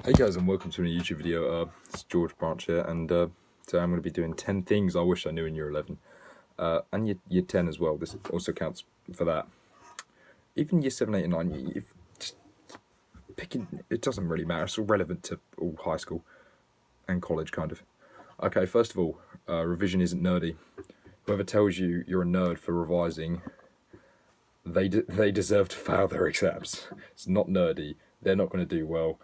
Hey guys, and welcome to a new YouTube video. It's George Branch here, and today I'm going to be doing 10 things I wish I knew in year 11. And year 10 as well, this also counts for that. Even year 7, 8 and 9, if just picking, it doesn't really matter, it's all relevant to all high school and college kind of. Okay, first of all, revision isn't nerdy. Whoever tells you you're a nerd for revising, they deserve to fail their exams. It's not nerdy, they're not going to do well.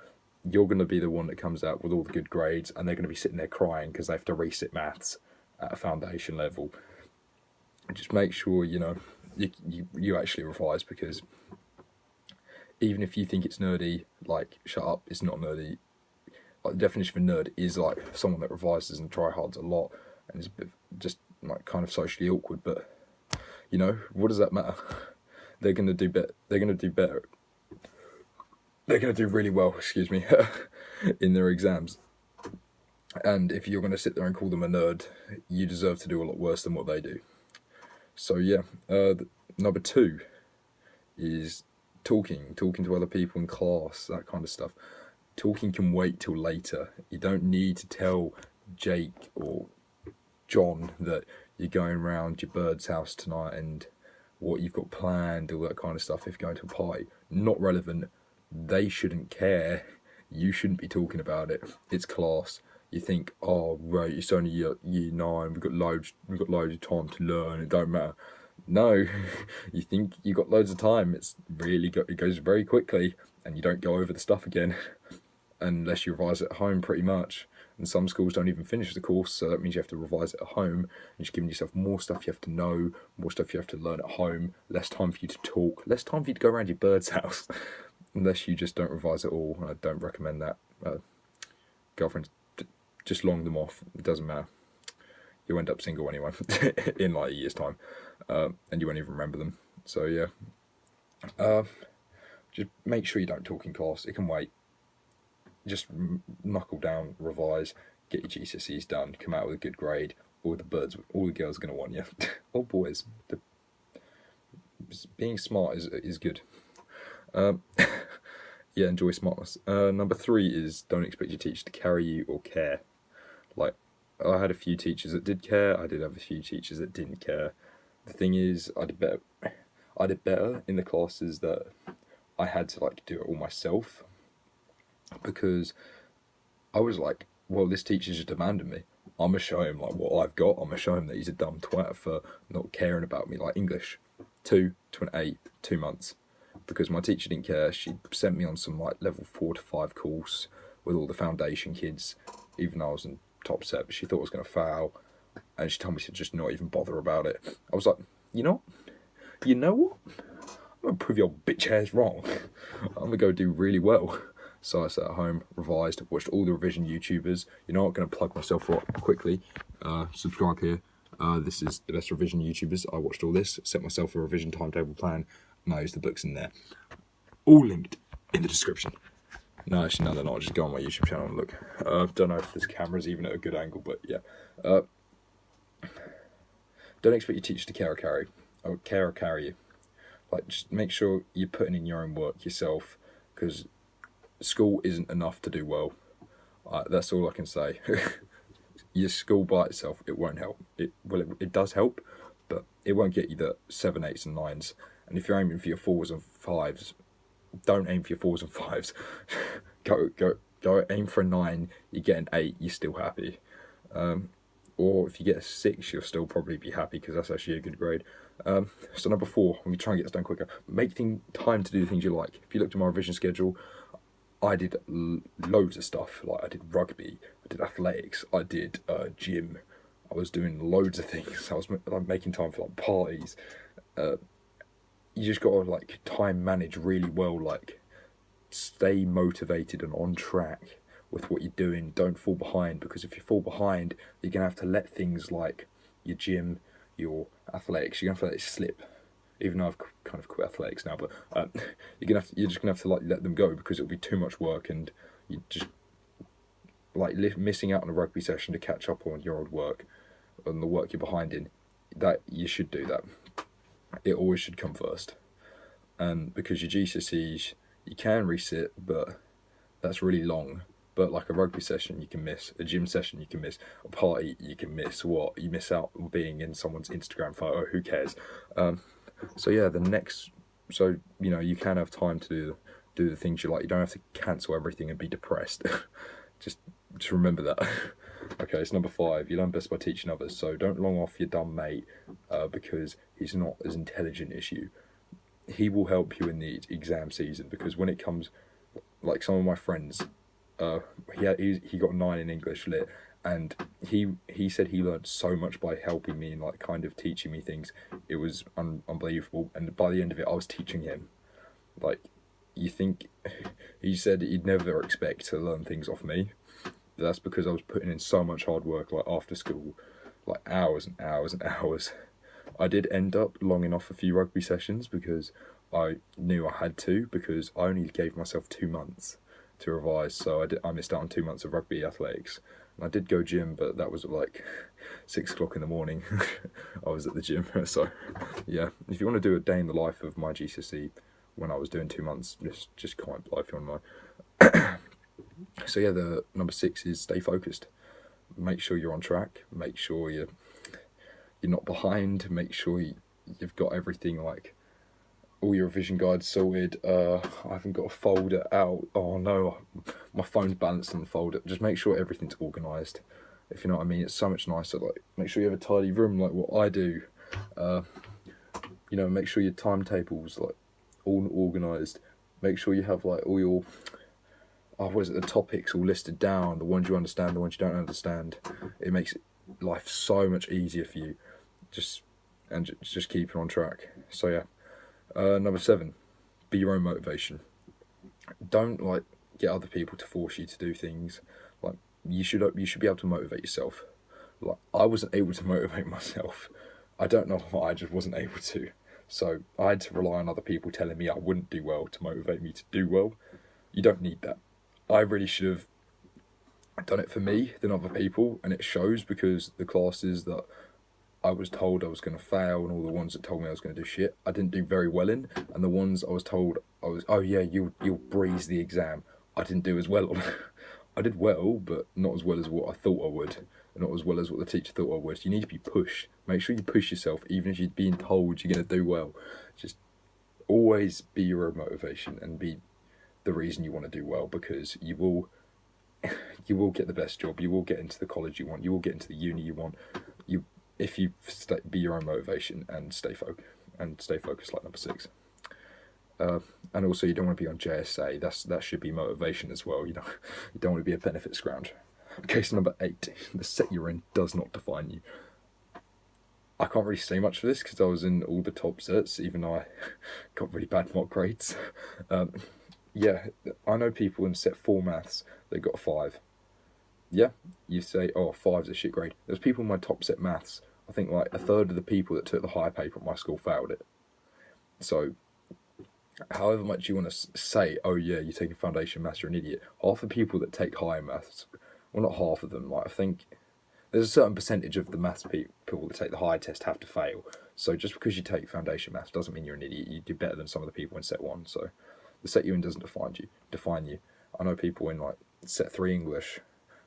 You're going to be the one that comes out with all the good grades, and they're going to be sitting there crying because they have to resit maths at a foundation level. Just make sure you actually revise, because even if you think it's nerdy, like, shut up, it's not nerdy. Like, the definition of a nerd is like someone that revises and tryhards a lot and is a bit just like kind of socially awkward. But what does that matter? They're going to do better. They're going to do better. They're going to do really well, in their exams. And if you're going to sit there and call them a nerd, you deserve to do a lot worse than what they do. So yeah, number 2 is talking to other people in class, that kind of stuff. Talking can wait till later. You don't need to tell Jake or John that you're going round your bird's house tonight and what you've got planned, all that kind of stuff. If you're going to a party, not relevant. They shouldn't care. You shouldn't be talking about it. It's class. You think, oh right, it's only year 9. We've got loads of time to learn. It don't matter. No, you think you got loads of time. It goes very quickly, and you don't go over the stuff again unless you revise it at home, pretty much. And some schools don't even finish the course, so that means you have to revise it at home. You're just giving yourself more stuff you have to know, more stuff you have to learn at home, less time for you to talk, less time for you to go around your bird's house. Unless you just don't revise at all. I don't recommend that. Girlfriends, just long them off. It doesn't matter. You'll end up single anyway in like a year's time, and you won't even remember them. So yeah, just make sure you don't talk in class. It can wait. Just knuckle down, revise, get your GCSEs done, come out with a good grade. All the girls are going to want you. All boys. Being smart is good. Yeah, enjoy smartness. Number 3 is don't expect your teacher to carry you or care. Like, I had a few teachers that did care. I did have a few teachers that didn't care. The thing is, I did better in the classes that I had to do it all myself, because I was like, well, this teacher's just demanding me. I'm gonna show him what I've got. I'm gonna show him that he's a dumb twat for not caring about me. Like English, 2 to an 8, 2 months. Because my teacher didn't care. She sent me on some level 4 to 5 course with all the foundation kids, even though I was in top set. But she thought I was going to fail, and she told me to just not even bother about it. I was like, you know what? I'm going to prove your bitch ass wrong. I'm going to go do really well. So I sat at home, revised, watched all the revision YouTubers. You know what? I'm going to plug myself up quickly. Subscribe here. This is the best revision YouTubers. I watched all this, set myself a revision timetable plan. Knows the books in there, all linked in the description. No, actually, no, they're not. Just go on my YouTube channel and look. Don't know if this camera's even at a good angle, but yeah. Don't expect your teacher to care or carry you. Just make sure you're putting in your own work yourself, because school isn't enough to do well. That's all I can say. Your school by itself, it won't help. It does help, but it won't get you the 7, 8s and 9s. And if you're aiming for your 4s and 5s, don't aim for your 4s and 5s. go aim for a 9. You get an 8, you're still happy. Or if you get a 6, you'll still probably be happy, because that's actually a good grade. So number 4, let me try and get this done quicker. Make time to do the things you like. If you looked at my revision schedule, I did loads of stuff. I did rugby, I did athletics, I did gym. I was doing loads of things. I was making time for parties. You just got to time manage really well. Stay motivated and on track with what you're doing. Don't fall behind, because if you fall behind, you're gonna have to let things like your gym, your athletics, you're gonna have to let it slip. Even though I've kind of quit athletics now, but you're just gonna have to let them go, because it'll be too much work, and you just missing out on a rugby session to catch up on your old work, on the work you're behind in. That you should do that. It always should come first. And because your GCSEs, you can resit, but that's really long. But like a rugby session, you can miss. A gym session, you can miss. A party, you can miss. What? You miss out on being in someone's Instagram photo. Who cares? So yeah, you can have time to do the things you like. You don't have to cancel everything and be depressed. just just remember that. Okay, it's number 5. You learn best by teaching others. So don't long off your dumb mate because he's not as intelligent as you. He will help you in the exam season, because when it comes, like some of my friends, he got a 9 in English lit, and he said he learned so much by helping me and like kind of teaching me things. It was unbelievable, and by the end of it, I was teaching him. Like, you think he said he'd never expect to learn things off me. But that's because I was putting in so much hard work, like after school, like hours and hours and hours. I did end up longing off a few rugby sessions because I knew I had to, because I only gave myself 2 months to revise, so I missed out on 2 months of rugby athletics. And I did go gym, but that was at like 6 o'clock in the morning. I was at the gym, so yeah. If you want to do a day in the life of my GCSE when I was doing 2 months, just comment below if you want to know. So yeah, the number 6 is stay focused. Make sure you're on track. Make sure you're not behind. Make sure you've got everything, like all your revision guides sorted. I haven't got a folder out. Oh no, my phone's balanced on the folder. Just make sure everything's organised, if you know what I mean. It's so much nicer. Like, make sure you have a tidy room, like what I do. Make sure your timetables like all organised. Make sure you have like all your the topics all listed down, the ones you understand, the ones you don't understand. It makes life so much easier for you. Just keep it on track. So yeah. Number 7, be your own motivation. Don't like get other people to force you to do things. Like, you should be able to motivate yourself. Like, I wasn't able to motivate myself. I don't know why, I just wasn't able to. So I had to rely on other people telling me I wouldn't do well to motivate me to do well. You don't need that. I really should have done it for me than other people, and it shows, because the classes that I was told I was going to fail, and all the ones that told me I was going to do shit, I didn't do very well in, and the ones I was told you'll breeze the exam, I didn't do as well. I did well, but not as well as what I thought I would, and not as well as what the teacher thought I would. You need to be pushed. Make sure you push yourself, even if you're being told you're going to do well. Just always be your own motivation and be the reason you want to do well, because you will get the best job. You will get into the college you want. You will get into the uni you want. If you be your own motivation and stay focused, like number 6. And also, you don't want to be on JSA. That should be motivation as well. You don't want to be a benefit scrounger. Case number 8: the set you're in does not define you. I can't really say much for this because I was in all the top sets, even though I got really bad mock grades. Yeah, I know people in set 4 maths they got a 5. Yeah, you say, oh, 5's a shit grade. There's people in my top set maths. I think like a third of the people that took the high paper at my school failed it. So, however much you want to say, oh yeah, you're taking foundation maths, you're an idiot. Half the people that take higher maths, well, not half of them. Like, I think there's a certain percentage of the maths people that take the higher test have to fail. So just because you take foundation maths doesn't mean you're an idiot. You do better than some of the people in set 1. So the set you're in doesn't define you. I know people in like set 3 English,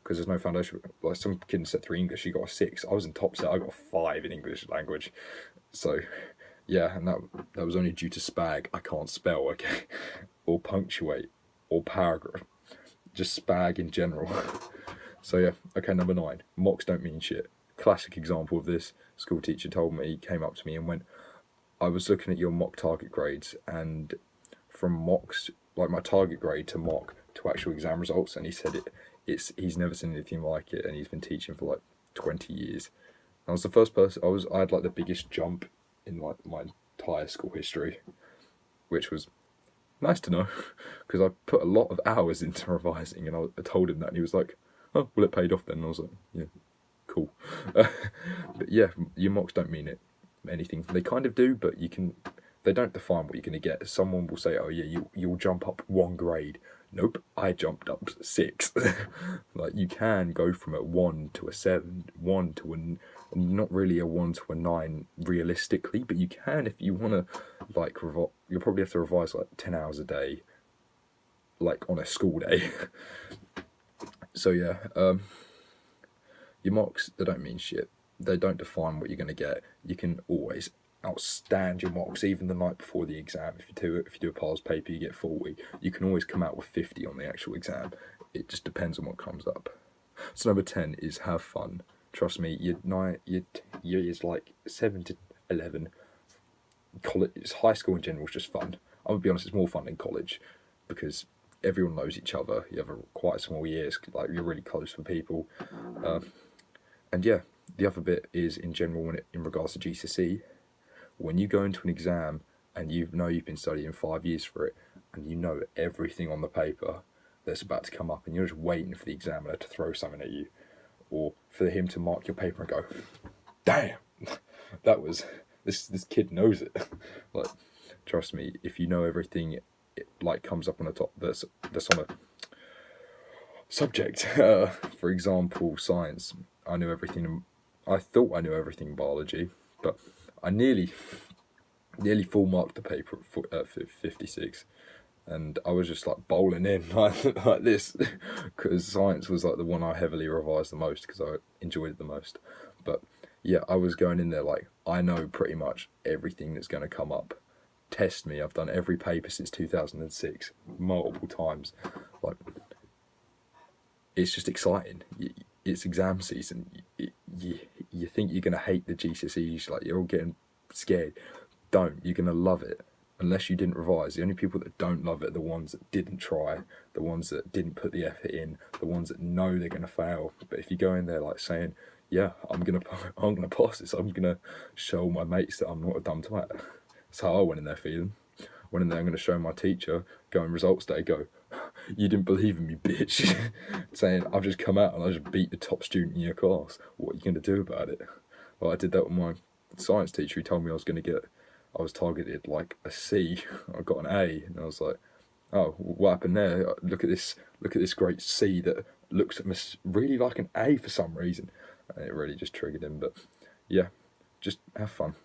because there's no foundation. Like, some kid in set 3 English, he got a 6. I was in top set, I got a 5 in English language. So yeah, and that was only due to spag. I can't spell, okay, or punctuate, or paragraph. Just spag in general. So yeah, okay, number 9. Mocks don't mean shit. Classic example of this. School teacher told me, he came up to me and went, I was looking at your mock target grades, and from mocks, like my target grade to mock to actual exam results, and he said he's never seen anything like it, and he's been teaching for like 20 years. I was the first person, I had like the biggest jump in like my entire school history, which was nice to know, because I put a lot of hours into revising, and I told him that, and he was like, oh, well, it paid off then. And I was like, yeah, cool. But yeah, your mocks don't mean anything. They kind of do, but they don't define what you're going to get. Someone will say, oh yeah, you'll jump up 1 grade. Nope, I jumped up 6. Like, you can go from a 1 to a 7, 1 to a, not really a 1 to a 9 realistically, but you can if you want to, like, you'll probably have to revise like 10 hours a day. like on a school day. So yeah, your mocks, they don't mean shit. They don't define what you're going to get. You can always outstand your mocks, even the night before the exam. If you do a past paper, you get 40. You can always come out with 50 on the actual exam. It just depends on what comes up. So number 10 is have fun. Trust me, your years like 7 to 11, college, high school in general is just fun. I'm gonna be honest, it's more fun in college because everyone knows each other. You have quite small years, like you're really close with people. And yeah, the other bit is in general in regards to GCSE, when you go into an exam and you know you've been studying 5 years for it, and you know everything on the paper that's about to come up, and you're just waiting for the examiner to throw something at you, or for him to mark your paper and go, damn, that was, this kid knows it. Like, trust me, if you know everything, it like comes up on the top, that's on a subject. For example, science. I knew everything. I thought I knew everything in biology, but I nearly full marked the paper at 56, and I was just like bowling in like this, because science was like the one I heavily revised the most because I enjoyed it the most. But yeah, I was going in there like, I know pretty much everything that's going to come up. Test me. I've done every paper since 2006 multiple times. Like, it's just exciting. It's exam season. You think you're going to hate the GCSEs, like you're all getting scared. Don't. You're going to love it. Unless you didn't revise. The only people that don't love it are the ones that didn't try, the ones that didn't put the effort in, the ones that know they're going to fail. But if you go in there like saying, yeah, I'm gonna pass this, I'm going to show my mates that I'm not a dumb twat. That's how I went in there feeling. Went in there, I'm going to show my teacher, go on results day, go, you didn't believe in me, bitch. Saying, I've just come out and I just beat the top student in your class. What are you going to do about it? Well, I did that with my science teacher. He told me I was targeted like a C. I got an A, and I was like, oh, what happened there? Look at this great C that looks really like an A for some reason. And it really just triggered him. But yeah, just have fun.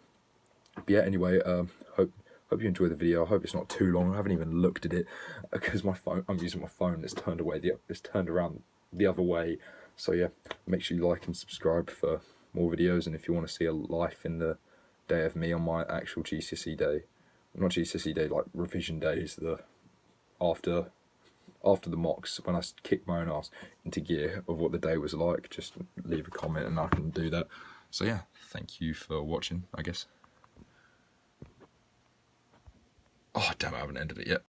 But yeah, anyway, hope you enjoyed the video. I hope it's not too long. I haven't even looked at it because I'm using my phone that's turned around the other way. So yeah, make sure you like and subscribe for more videos. And if you want to see a life in the day of me on my actual GCSE day, not GCSE day, like revision days, the after the mocks, when I kicked my own ass into gear of what the day was like, just leave a comment and I can do that. So yeah, thank you for watching, I guess. Oh damn, I haven't ended it yet.